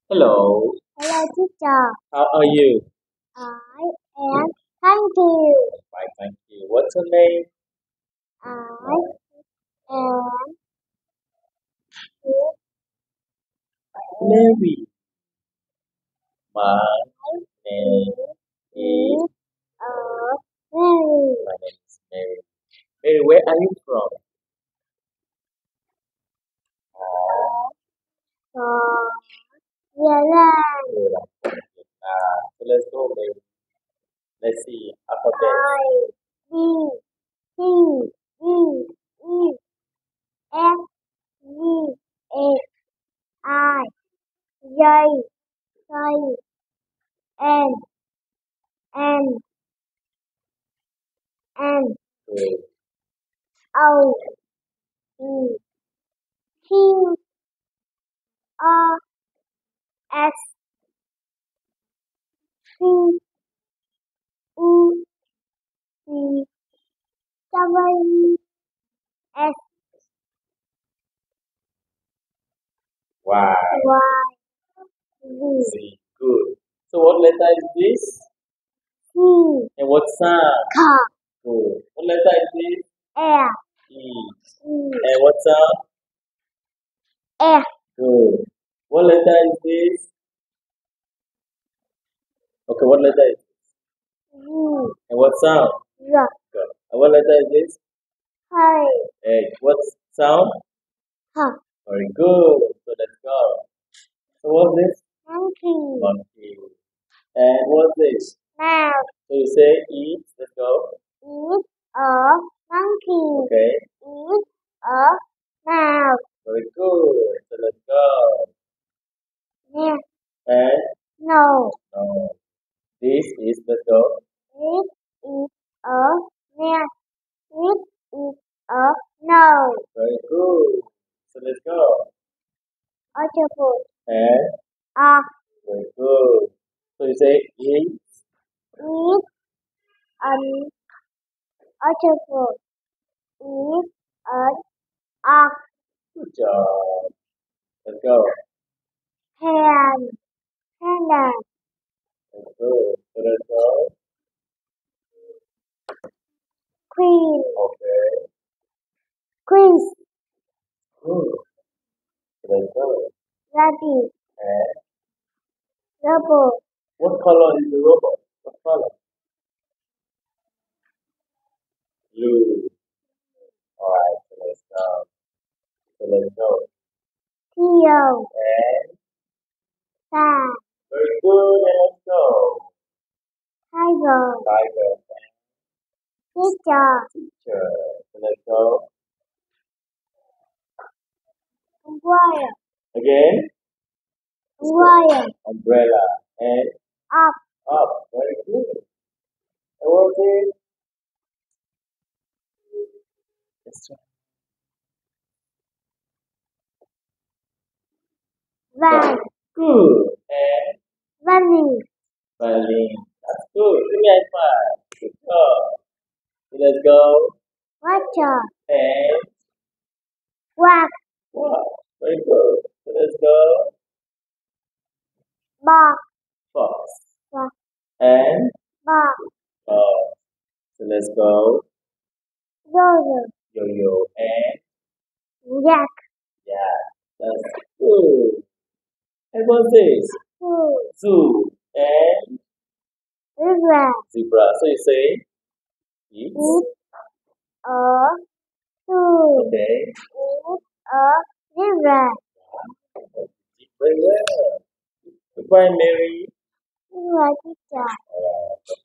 Hello, Hello, teacher. how are you? I am. Thank you. Fine, thank you. What's your name? I am. Mary. My name is. Is Mary. My name is Mary. Mary, where are you from? From Vietnam. Good. So let's go, Mary. Let's see alphabet. I B C D E F G H I J K L M N Good. O P Q R S T U V W S Wow. Y Z See, good. So what letter is this? C And what sound? K Good. What letter is this? L E. E And what sound? F Good. What letter is this? Okay, what letter is this? Z And what sound? R Good. And what letter is this? H H. What sound? H Very good. So let's go. So what's this? monkey Monkey. And what's this? mouse So you say eat. Let's go. is a monkey Okay. is a mouse Very good. So let's go. yes And no no. This is let's go. it is a yes it is a no Very good. So let's go. octopus And a very good. So you say eat. is an octopus is an ox Good job. Let's go. hen panda Very good. So let's go. queen Okay. quiz Good. So let's go. rabbit And robot what color is the robot? What color? Blue. Alright, so let's go. So let's go. Theo And Fan very good, and let's go. Tiger Tiger and Teacher teacher. So let's go. Wire Again. Wire Umbrella and Up up. Very good. And what's it? Let's try. Van Good. And Bunny violin. That's good. Give me a high five. Good job. So let's go. Watcher And Quack wow. Very good. So let's go. Box Fox. Box And Box so let's go. Dodo Yo-yo and Jack yeah. That's good. And what's this? Two Zoo and River zebra. So you say eat. Eat a Two Okay. Eat a river Eat very well. Goodbye, Mary. Teacher Alright.